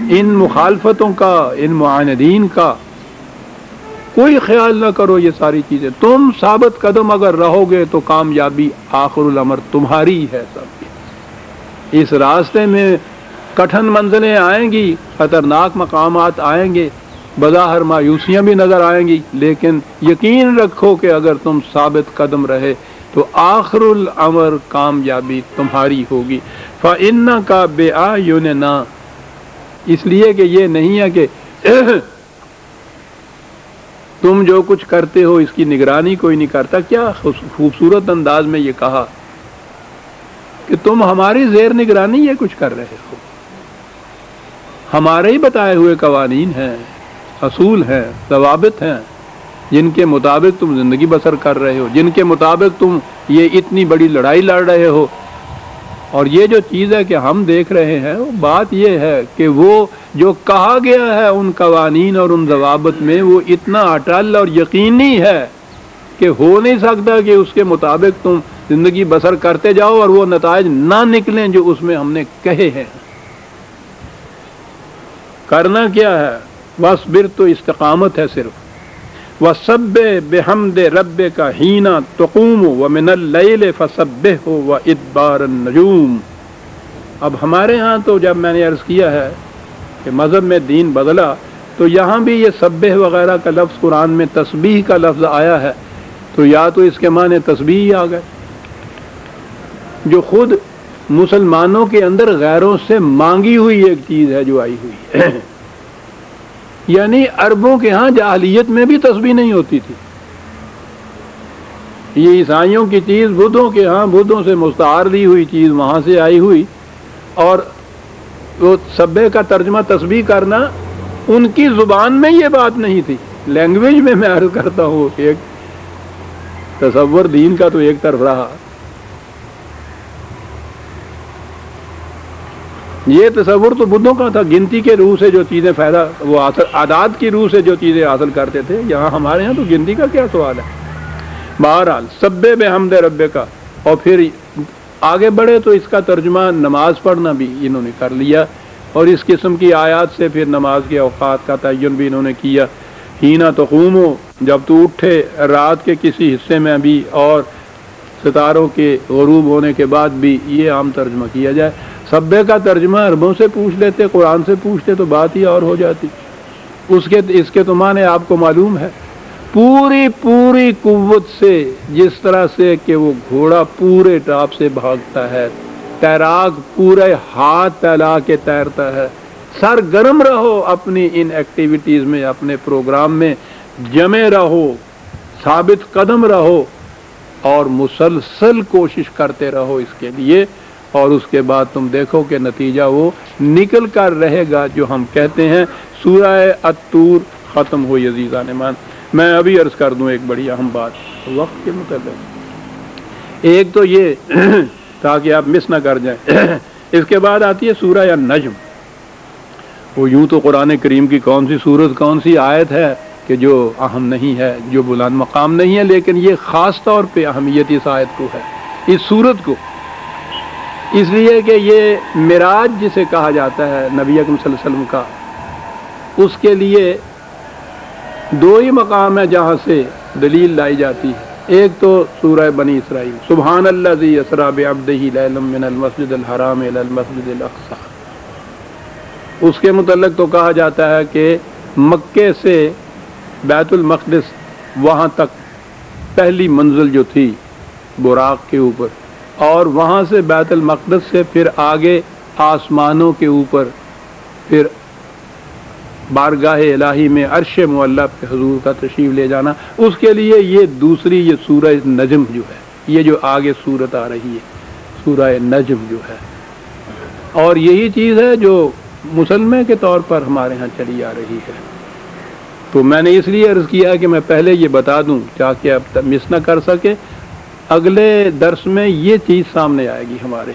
ان مخالفتوں کا، ان معاندین کا کوئی خیال نہ کرو. یہ ساری چیزیں تم ثابت قدم اگر رہو گے تو کامیابی آخر الامر تمہاری ہے. سب اس راستے میں کٹھن منزلیں آئیں گی، خطرناک مقامات آئیں گے، بظاہر مایوسیاں بھی نظر آئیں گی، لیکن یقین رکھو کہ اگر تم ثابت قدم رہے تو آخر الامر کامیابی تمہاری ہوگی. فَإِنَّكَ بِأَعْيُنِنَا، اس لیے کہ یہ نہیں ہے کہ تم جو کچھ کرتے ہو اس کی نگرانی کوئی نہیں کرتا. کیا خوبصورت انداز میں یہ کہا کہ تم ہماری زیر نگرانی یہ کچھ کر رہے ہو. ہمارے ہی بتائے ہوئے قوانین ہیں، اصول ہیں، ضوابط ہیں، جن کے مطابق تم زندگی بسر کر رہے ہو، جن کے مطابق تم یہ اتنی بڑی لڑائی لڑ رہے ہو. اور یہ جو چیز ہے کہ ہم دیکھ رہے ہیں، وہ بات یہ ہے کہ وہ جو کہا گیا ہے ان قوانین اور ان ضوابط میں وہ اتنا اٹل اور یقینی ہے کہ ہو نہیں سکتا کہ اس کے مطابق تم زندگی بسر کرتے جاؤ اور وہ نتائج نہ نکلیں جو اس میں ہم نے کہے ہیں. کرنا کیا ہے؟ وَاصْبِرْ تو استقامت ہے صرف. وَسَبِّحْ بِحَمْدِ رَبِّكَ حِينَ تُقُومُ وَمِنَ اللَّيْلِ فَسَبِّحْهُ وَإِدْبَارَ النُّجُومِ. اب ہمارے ہاں تو جب میں نے عرض کیا ہے کہ مذہب میں دین بدلا تو یہاں بھی یہ سبح وغیرہ کا لفظ قرآن میں تسبیح کا لفظ آیا ہے، تو یا تو اس کے معنی تسبیح ہی آ گئے جو خود مسلمانوں کے اندر غیروں سے مانگی ہوئی ایک چیز ہے جو آئی ہوئی ہے. یعنی عربوں کے ہاں جاہلیت میں بھی تسبیح نہیں ہوتی تھی. یہ عیسائیوں کی چیز بدھوں کے ہاں بدھوں سے مستعار لی ہوئی چیز وہاں سے آئی ہوئی، اور وہ سبح کا ترجمہ تسبیح کرنا ان کی زبان میں یہ بات نہیں تھی. لینگویج میں عرض کرتا ہوں ایک تصور دین کا تو ایک طرف رہا، یہ تصور تو بدھوں کا تھا، گنتی کے روح سے جو چیزیں فائدہ وہ عادات کی روح سے جو چیزیں حاصل کرتے تھے. یہاں ہمارے ہاں تو گنتی کا کیا سوال ہے. بہرحال سبح بحمد ربک کا، اور پھر آگے بڑھے تو اس کا ترجمہ نماز پڑھنا بھی انہوں نے کر لیا، اور اس قسم کی آیات سے پھر نماز کے اوقات کا تعین بھی انہوں نے کیا. حین تقوم، جب تو اٹھے رات کے کسی حصے میں بھی، اور ستاروں کے غروب ہونے کے بعد بھی، یہ عام ترجمہ کیا جائے. سبح کا ترجمہ عربوں سے پوچھ لیتے، قرآن سے پوچھتے تو بات ہی اور ہو جاتی. اس کے تو معنی آپ کو معلوم ہے. پوری قوت سے، جس طرح سے کہ وہ گھوڑا پورے ٹاپ سے بھاگتا ہے، تیراک پورے ہاتھ پھیلا کے تیرتا ہے. سرگرم رہو اپنی ان ایکٹیویٹیز میں، اپنے پروگرام میں جمے رہو، ثابت قدم رہو، اور مسلسل کوشش کرتے رہو اس کے لیے. اور اس کے بعد تم دیکھو کہ نتیجہ وہ نکل کر رہے گا جو ہم کہتے ہیں. سورہ الطور ختم ہوئی عزیزان مان. میں ابھی عرض کر دوں ایک بڑی اہم بات وقت کے متعلق. ایک تو یہ تاکہ آپ مس نہ کر جائیں، اس کے بعد آتی ہے سورہ النجم. وہ یوں تو قرآن کریم کی کون سی سورت، کون سی آیت ہے کہ جو اہم نہیں ہے، جو بلند مقام نہیں ہے، لیکن یہ خاص طور پہ اہمیت اس آیت کو ہے، اس سورت کو، اس لیے کہ یہ معراج جسے کہا جاتا ہے نبی اکرم صلی اللہ علیہ وسلم کا، اس کے لیے دو ہی مقام ہے جہاں سے دلیل لائی جاتی ہے. ایک تو سورہ بنی اسرائیل، سبحان الذی اسری بعبدہ لیلا من المسجد الحرام الی المسجد الاقصی. اس کے متعلق تو کہا جاتا ہے کہ مکے سے بیت المقدس وہاں تک پہلی منزل جو تھی براق کے اوپر، اور وہاں سے بیت المقدس سے پھر آگے آسمانوں کے اوپر پھر بارگاہ الہی میں عرش معلی پہ حضور کا تشریف لے جانا. اس کے لیے یہ دوسری یہ سورہ نجم جو ہے، یہ جو آگے سورت آ رہی ہے سورہ نجم جو ہے، اور یہی چیز ہے جو مسلمے کے طور پر ہمارے ہاں چلی آ رہی ہے. تو میں نے اس لیے عرض کیا کہ میں پہلے یہ بتا دوں تاکہ اب مس نہ کر سکے. اگلے درس میں یہ چیز سامنے آئے گی ہمارے.